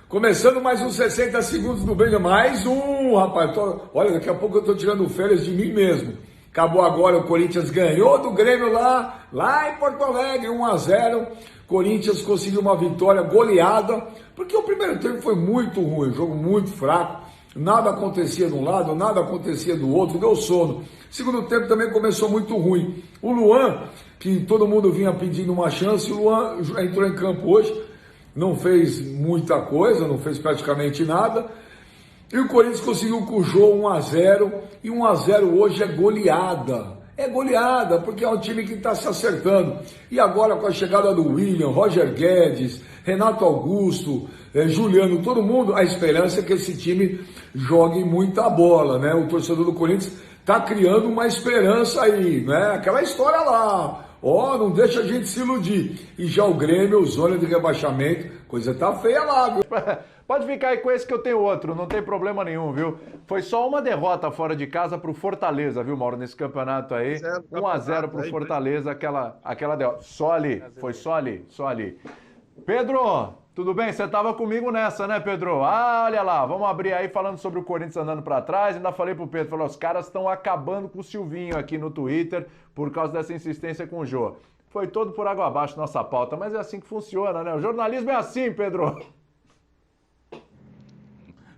Começando mais uns 60 segundos do Bem, mais um, rapaz. Olha, daqui a pouco eu tô tirando férias de mim mesmo. Acabou agora, o Corinthians ganhou do Grêmio lá em Porto Alegre, 1-0. Corinthians conseguiu uma vitória goleada, porque o primeiro tempo foi muito ruim, jogo muito fraco. Nada acontecia de um lado, nada acontecia do outro, deu sono. Segundo tempo também começou muito ruim. O Luan, que todo mundo vinha pedindo uma chance, o Luan entrou em campo hoje, não fez muita coisa, não fez praticamente nada. E o Corinthians conseguiu com o Jô 1-0, e 1-0 hoje é goleada. É goleada, porque é um time que está se acertando. E agora com a chegada do William, Roger Guedes, Renato Augusto, Juliano, todo mundo, a esperança é que esse time jogue muita bola, né? O torcedor do Corinthians está criando uma esperança aí, né? Aquela história lá, não deixa a gente se iludir. E já o Grêmio, zona de rebaixamento, coisa tá feia lá, viu? Pode ficar aí com esse que eu tenho outro, não tem problema nenhum, viu? Foi só uma derrota fora de casa pro Fortaleza, viu, Mauro, nesse campeonato aí. 1-0 pro Fortaleza, aquela derrota. Só ali, foi só ali. Pedro, tudo bem? Você tava comigo nessa, né, Pedro? Olha lá, vamos abrir aí falando sobre o Corinthians andando pra trás. Ainda falei pro Pedro, falou, os caras estão acabando com o Silvinho aqui no Twitter por causa dessa insistência com o Jô. Foi todo por água abaixo nossa pauta, mas é assim que funciona, né? O jornalismo é assim, Pedro.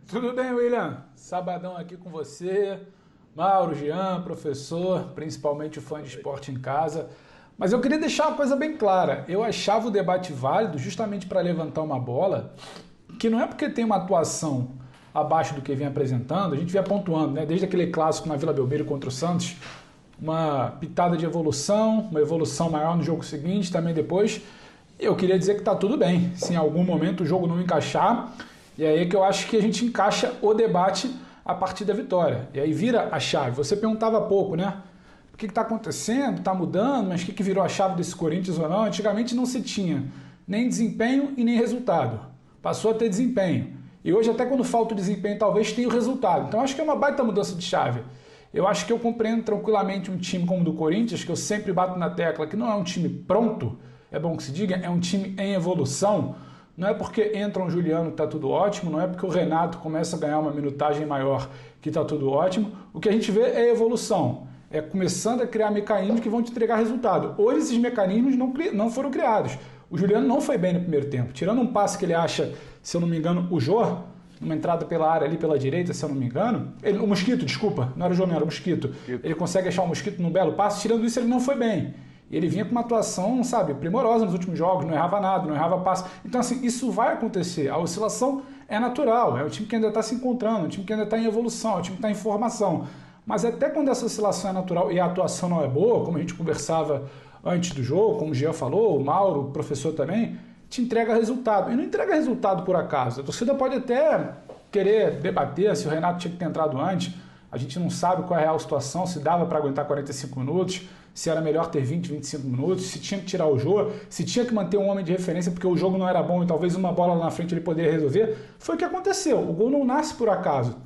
Tudo bem, William? Sabadão aqui com você, Mauro, Jean, professor, principalmente o fã de esporte em casa. Mas eu queria deixar uma coisa bem clara. Eu achava o debate válido justamente para levantar uma bola, que não é porque tem uma atuação abaixo do que vem apresentando, a gente vem pontuando, né? Desde aquele clássico na Vila Belmiro contra o Santos, uma pitada de evolução, uma evolução maior no jogo seguinte, também depois. Eu queria dizer que está tudo bem. Se em algum momento o jogo não encaixar, e aí é que eu acho que a gente encaixa o debate a partir da vitória. E aí vira a chave. Você perguntava há pouco, né? O que está acontecendo? Está mudando? Mas o que virou a chave desse Corinthians ou não? Antigamente não se tinha nem desempenho e nem resultado. Passou a ter desempenho. E hoje até quando falta o desempenho talvez tenha o resultado. Então acho que é uma baita mudança de chave. Eu acho que eu compreendo tranquilamente um time como o do Corinthians, que eu sempre bato na tecla, que não é um time pronto, é bom que se diga, é um time em evolução. Não é porque entra um Juliano que está tudo ótimo, não é porque o Renato começa a ganhar uma minutagem maior que está tudo ótimo. O que a gente vê é evolução, é começando a criar mecanismos que vão te entregar resultado. Hoje esses mecanismos não foram criados. O Juliano não foi bem no primeiro tempo, tirando um passe que ele acha, se eu não me engano, o Jô, numa entrada pela área ali pela direita, se eu não me engano, o Mosquito, desculpa, não era o Jô, não era o Mosquito. Ele consegue achar o Mosquito num belo passe, tirando isso ele não foi bem. Ele vinha com uma atuação, sabe, primorosa nos últimos jogos, não errava nada, não errava passe. Então, assim, isso vai acontecer. A oscilação é natural, é o time que ainda está se encontrando, é o time que ainda está em evolução, é o time que está em formação. Mas até quando essa oscilação é natural e a atuação não é boa, como a gente conversava antes do jogo, como o Jean falou, o Mauro, o professor também, te entrega resultado. E não entrega resultado por acaso. A torcida pode até querer debater se o Renato tinha que ter entrado antes. A gente não sabe qual é a real situação, se dava para aguentar 45 minutos, se era melhor ter 20, 25 minutos, se tinha que tirar o jogo, se tinha que manter um homem de referência porque o jogo não era bom e talvez uma bola lá na frente ele poderia resolver. Foi o que aconteceu. O gol não nasce por acaso.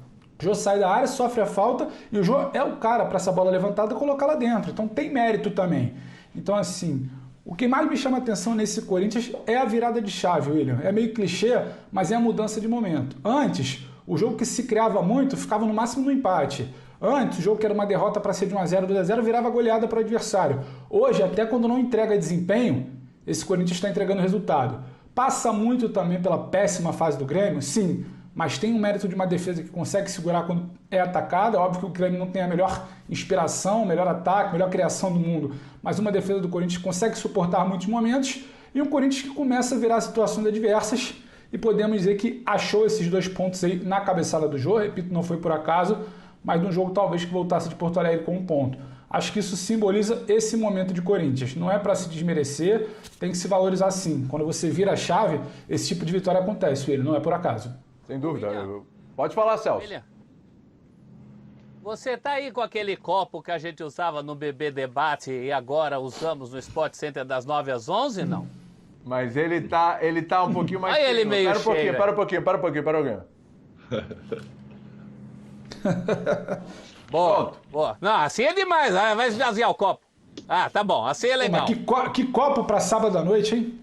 O Jô sai da área, sofre a falta e o Jô é o cara para essa bola levantada colocar lá dentro. Então tem mérito também. Então, assim, o que mais me chama a atenção nesse Corinthians é a virada de chave, William. É meio clichê, mas é a mudança de momento. Antes, o jogo que se criava muito ficava no máximo no empate. Antes, o jogo que era uma derrota para ser de 1-0, 2-0, virava goleada para o adversário. Hoje, até quando não entrega desempenho, esse Corinthians está entregando resultado. Passa muito também pela péssima fase do Grêmio, sim, mas tem um mérito de uma defesa que consegue segurar quando é atacada. É óbvio que o Grêmio não tem a melhor inspiração, o melhor ataque, a melhor criação do mundo, mas uma defesa do Corinthians consegue suportar muitos momentos e um Corinthians que começa a virar situações adversas e podemos dizer que achou esses 2 pontos aí na cabeçada do jogo. Repito, não foi por acaso, mas num jogo talvez que voltasse de Porto Alegre com 1 ponto. Acho que isso simboliza esse momento de Corinthians. Não é para se desmerecer, tem que se valorizar sim. Quando você vira a chave, esse tipo de vitória acontece, ele não é por acaso. Sem dúvida. Pode falar, Celso. William, você tá aí com aquele copo que a gente usava no Bebê Debate e agora usamos no Sport Center das 9 às 11, não? Mas ele tá um pouquinho mais... Olha ele meio cheio. Para um pouquinho. Boa. Não, assim é demais, vai esvaziar o copo. Ah, tá bom, assim é legal. Mas que copo para sábado à noite, hein?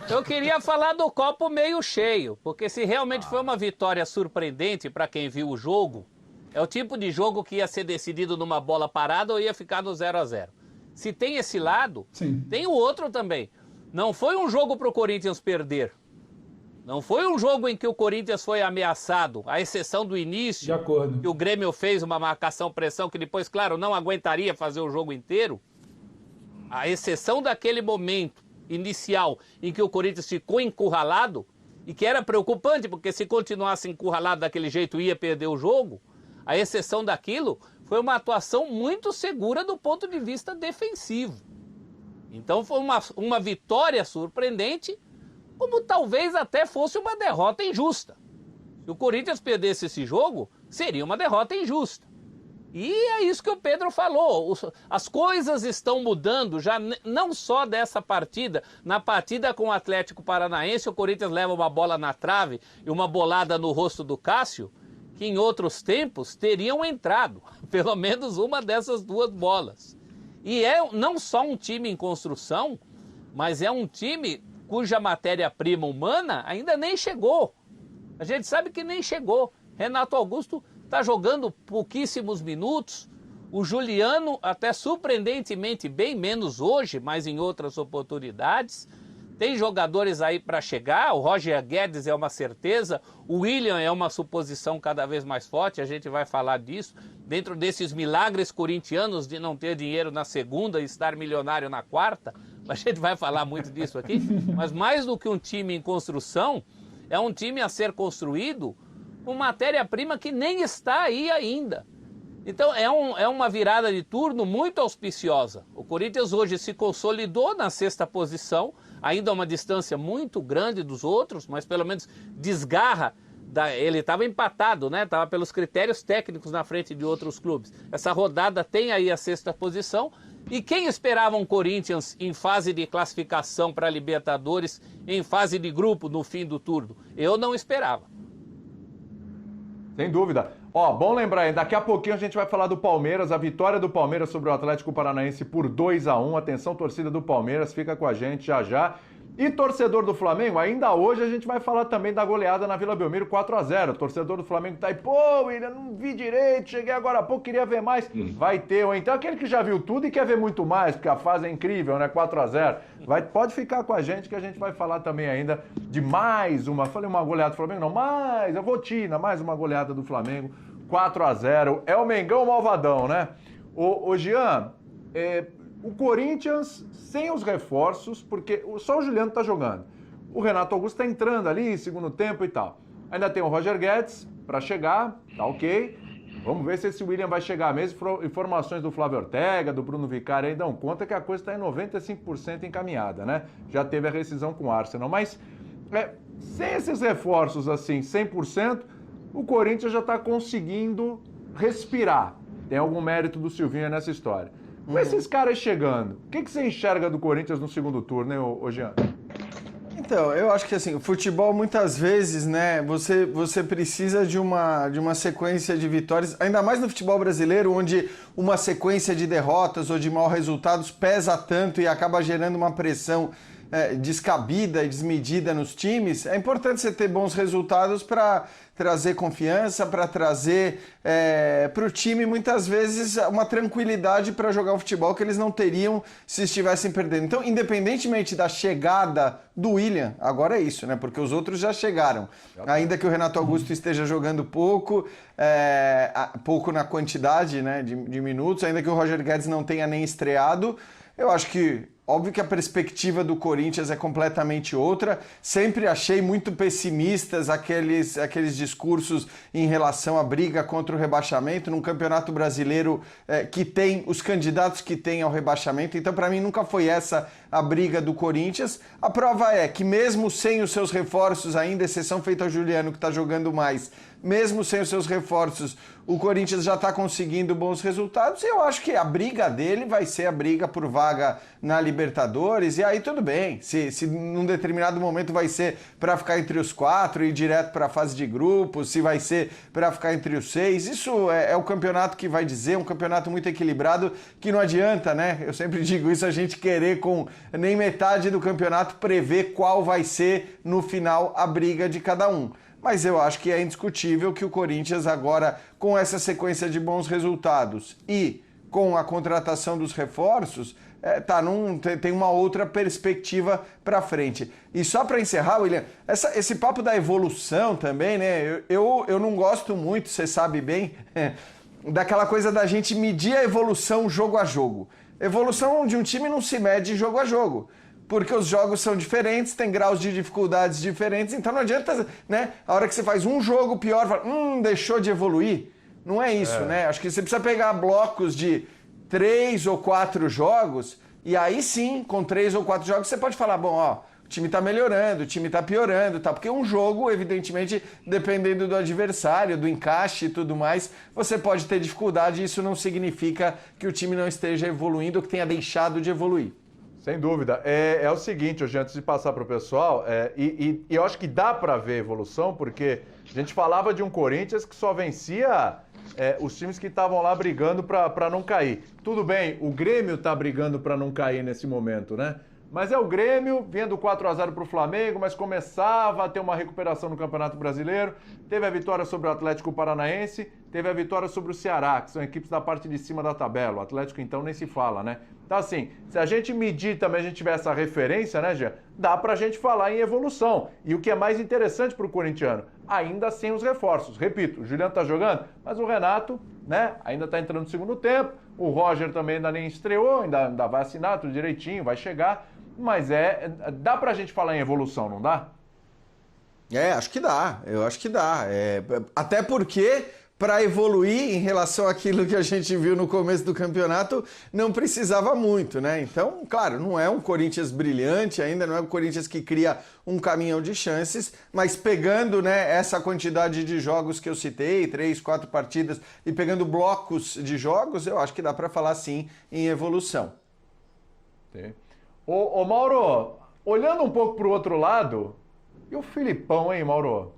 Eu queria falar do copo meio cheio, porque se realmente foi uma vitória surpreendente para quem viu o jogo, é o tipo de jogo que ia ser decidido numa bola parada ou ia ficar no 0-0. Se tem esse lado, Sim. tem o outro também. Não foi um jogo para o Corinthians perder. Não foi um jogo em que o Corinthians foi ameaçado, à exceção do início, De acordo. que o Grêmio fez uma marcação-pressão que depois, claro, não aguentaria fazer o jogo inteiro. À exceção daquele momento inicial em que o Corinthians ficou encurralado, e que era preocupante, porque se continuasse encurralado daquele jeito ia perder o jogo, à exceção daquilo, foi uma atuação muito segura do ponto de vista defensivo. Então foi uma vitória surpreendente, como talvez até fosse uma derrota injusta. Se o Corinthians perdesse esse jogo, seria uma derrota injusta. E é isso que o Pedro falou, as coisas estão mudando, já não só dessa partida, na partida com o Atlético Paranaense, o Corinthians leva uma bola na trave e uma bolada no rosto do Cássio, que em outros tempos teriam entrado, pelo menos uma dessas duas bolas. E é não só um time em construção, mas é um time cuja matéria-prima humana ainda nem chegou. A gente sabe que nem chegou. Renato Augusto está jogando pouquíssimos minutos. O Juliano até surpreendentemente bem menos hoje, mas em outras oportunidades. Tem jogadores aí para chegar, o Roger Guedes é uma certeza, o William é uma suposição cada vez mais forte, a gente vai falar disso. Dentro desses milagres corintianos de não ter dinheiro na segunda e estar milionário na quarta, a gente vai falar muito disso aqui, mas mais do que um time em construção, é um time a ser construído com matéria-prima que nem está aí ainda. Então é uma virada de turno muito auspiciosa. O Corinthians hoje se consolidou na sexta posição, ainda uma distância muito grande dos outros, mas pelo menos desgarra. Ele estava empatado, né? Estava pelos critérios técnicos na frente de outros clubes. Essa rodada tem aí a sexta posição. E quem esperava um Corinthians em fase de classificação para a Libertadores, em fase de grupo no fim do turno? Eu não esperava. Sem dúvida. Ó, bom lembrar, daqui a pouquinho a gente vai falar do Palmeiras, a vitória do Palmeiras sobre o Atlético Paranaense por 2-1. Atenção, torcida do Palmeiras, fica com a gente já já. E torcedor do Flamengo, ainda hoje a gente vai falar também da goleada na Vila Belmiro 4-0. Torcedor do Flamengo tá aí, pô, William, não vi direito, cheguei agora há pouco, queria ver mais. Vai ter, ou então aquele que já viu tudo e quer ver muito mais, porque a fase é incrível, né? 4-0. Pode ficar com a gente que a gente vai falar também ainda de mais uma, falei uma goleada do Flamengo, não, mais, a rotina, mais uma goleada do Flamengo, 4-0. É o Mengão malvadão, né? Ô Jean, o Corinthians sem os reforços, porque só o Juliano tá jogando. O Renato Augusto tá entrando ali, segundo tempo e tal. Ainda tem o Roger Guedes para chegar, tá ok. Vamos ver se esse William vai chegar mesmo. Informações do Flávio Ortega, do Bruno Vicari aí dão conta que a coisa está em 95% encaminhada, né? Já teve a rescisão com o Arsenal. Mas sem esses reforços assim, 100%, o Corinthians já está conseguindo respirar. Tem algum mérito do Silvinho nessa história. Com esses caras chegando, o que você enxerga do Corinthians no segundo turno, né, ô Jean? Então, eu acho que assim, o futebol muitas vezes, né, você precisa de uma sequência de vitórias, ainda mais no futebol brasileiro, onde uma sequência de derrotas ou de maus resultados pesa tanto e acaba gerando uma pressão descabida e desmedida nos times. É importante você ter bons resultados para trazer confiança, para trazer para o time, muitas vezes, uma tranquilidade para jogar o futebol que eles não teriam se estivessem perdendo. Então, independentemente da chegada do William, agora é isso, né? Porque os outros já chegaram. Ainda que o Renato Augusto esteja jogando pouco na quantidade, né, de minutos, ainda que o Roger Guedes não tenha nem estreado, eu acho que óbvio que a perspectiva do Corinthians é completamente outra. Sempre achei muito pessimistas aqueles discursos em relação à briga contra o rebaixamento num campeonato brasileiro que tem os candidatos que tem ao rebaixamento. Então, para mim, nunca foi essa a briga do Corinthians. A prova é que mesmo sem os seus reforços ainda, exceção feita ao Juliano, que está jogando mais, mesmo sem os seus reforços, o Corinthians já está conseguindo bons resultados. E eu acho que a briga dele vai ser a briga por vaga na Libertadores Libertadores, e aí tudo bem. Se num determinado momento vai ser para ficar entre os 4 e ir direto para a fase de grupos, se vai ser para ficar entre os 6, isso é o campeonato que vai dizer, um campeonato muito equilibrado, que não adianta, né? Eu sempre digo isso, a gente querer com nem metade do campeonato prever qual vai ser no final a briga de cada um. Mas eu acho que é indiscutível que o Corinthians agora, com essa sequência de bons resultados e com a contratação dos reforços, tem uma outra perspectiva para frente. E só para encerrar, William, esse papo da evolução também, né? Eu não gosto muito, você sabe bem, daquela coisa da gente medir a evolução jogo a jogo. Evolução de um time não se mede jogo a jogo, porque os jogos são diferentes, tem graus de dificuldades diferentes, então não adianta, né? A hora que você faz um jogo pior, fala, deixou de evoluir. Não é isso, né? Acho que você precisa pegar blocos de 3 ou 4 jogos, e aí sim, com 3 ou 4 jogos, você pode falar, bom, ó, o time tá melhorando, o time tá piorando, tá? Porque um jogo, evidentemente, dependendo do adversário, do encaixe e tudo mais, você pode ter dificuldade, e isso não significa que o time não esteja evoluindo ou que tenha deixado de evoluir. Sem dúvida. É o seguinte, hoje, antes de passar para o pessoal, e eu acho que dá para ver evolução, porque a gente falava de um Corinthians que só vencia os times que estavam lá brigando para não cair. Tudo bem, o Grêmio está brigando para não cair nesse momento, né? Mas é o Grêmio, vindo 4-0 para o Flamengo, mas começava a ter uma recuperação no Campeonato Brasileiro. Teve a vitória sobre o Atlético Paranaense, teve a vitória sobre o Ceará, que são equipes da parte de cima da tabela. O Atlético, então, nem se fala, né? Então, assim, se a gente medir também, a gente tiver essa referência, né, Jean? Dá pra gente falar em evolução. E o que é mais interessante pro corintiano, ainda sem os reforços. Repito, o Juliano tá jogando, mas o Renato, né, ainda tá entrando no segundo tempo. O Roger também ainda nem estreou, ainda vai assinar tudo direitinho, vai chegar. Mas dá pra gente falar em evolução, não dá? Acho que dá. Eu acho que dá. Até porque, para evoluir em relação àquilo que a gente viu no começo do campeonato, não precisava muito, né? Então, claro, não é um Corinthians brilhante ainda, não é um Corinthians que cria um caminhão de chances, mas pegando, né, essa quantidade de jogos que eu citei, 3, 4 partidas, e pegando blocos de jogos, eu acho que dá para falar sim em evolução. Sim. Ô Mauro, olhando um pouco para o outro lado, e o Filipão, hein, Mauro?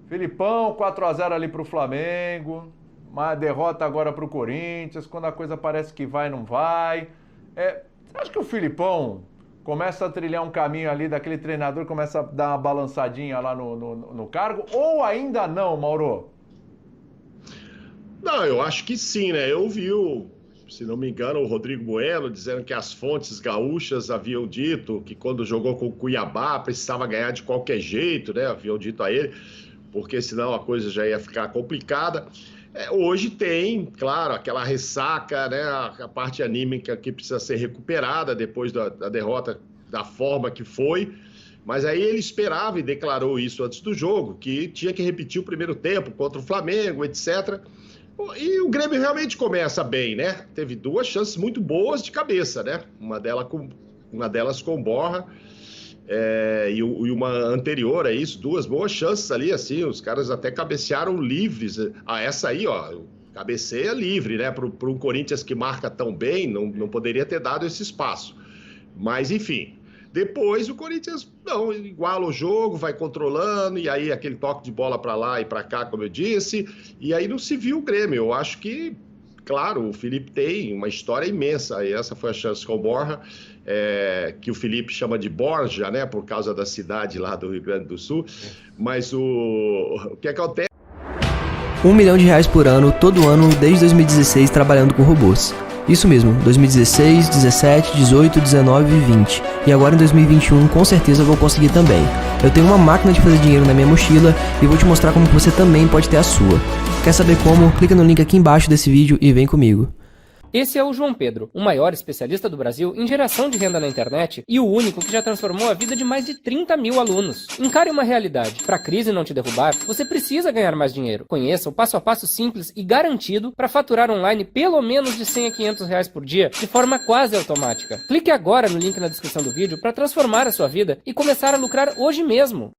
Filipão, 4-0 ali para o Flamengo, uma derrota agora para o Corinthians, quando a coisa parece que vai, não vai. Você acha que o Filipão começa a trilhar um caminho ali daquele treinador, começa a dar uma balançadinha lá no cargo, ou ainda não, Mauro? Não, eu acho que sim, né? Eu vi se não me engano, o Rodrigo Bueno dizendo que as fontes gaúchas haviam dito que quando jogou com o Cuiabá precisava ganhar de qualquer jeito, né? Haviam dito a ele, porque senão a coisa já ia ficar complicada. Hoje tem, claro, aquela ressaca, né? A parte anímica que precisa ser recuperada depois da derrota da forma que foi. Mas aí ele esperava e declarou isso antes do jogo, que tinha que repetir o primeiro tempo contra o Flamengo, etc. E o Grêmio realmente começa bem, né? Teve 2 chances muito boas de cabeça, né? Uma delas com Borja e uma anterior a isso, 2 boas chances ali, assim, os caras até cabecearam livres. Essa aí, ó, cabeceia livre, né? Para um Corinthians que marca tão bem, não poderia ter dado esse espaço. Mas, enfim, depois o Corinthians não iguala o jogo, vai controlando, e aí aquele toque de bola para lá e para cá, como eu disse, e aí não se viu o Grêmio. Eu acho que, claro, o Felipe tem uma história imensa, e essa foi a chance com o Borja, que o Felipe chama de Borja, né, por causa da cidade lá do Rio Grande do Sul, mas o que acontece... R$1 milhão por ano, todo ano, desde 2016, trabalhando com robôs. Isso mesmo, 2016, 17, 18, 19 e 20. E agora em 2021 com certeza vou conseguir também. Eu tenho uma máquina de fazer dinheiro na minha mochila e vou te mostrar como você também pode ter a sua. Quer saber como? Clica no link aqui embaixo desse vídeo e vem comigo. Esse é o João Pedro, o maior especialista do Brasil em geração de renda na internet e o único que já transformou a vida de mais de 30 mil alunos. Encare uma realidade. Para a crise não te derrubar, você precisa ganhar mais dinheiro. Conheça o passo a passo simples e garantido para faturar online pelo menos de R$100 a R$500 por dia, de forma quase automática. Clique agora no link na descrição do vídeo para transformar a sua vida e começar a lucrar hoje mesmo.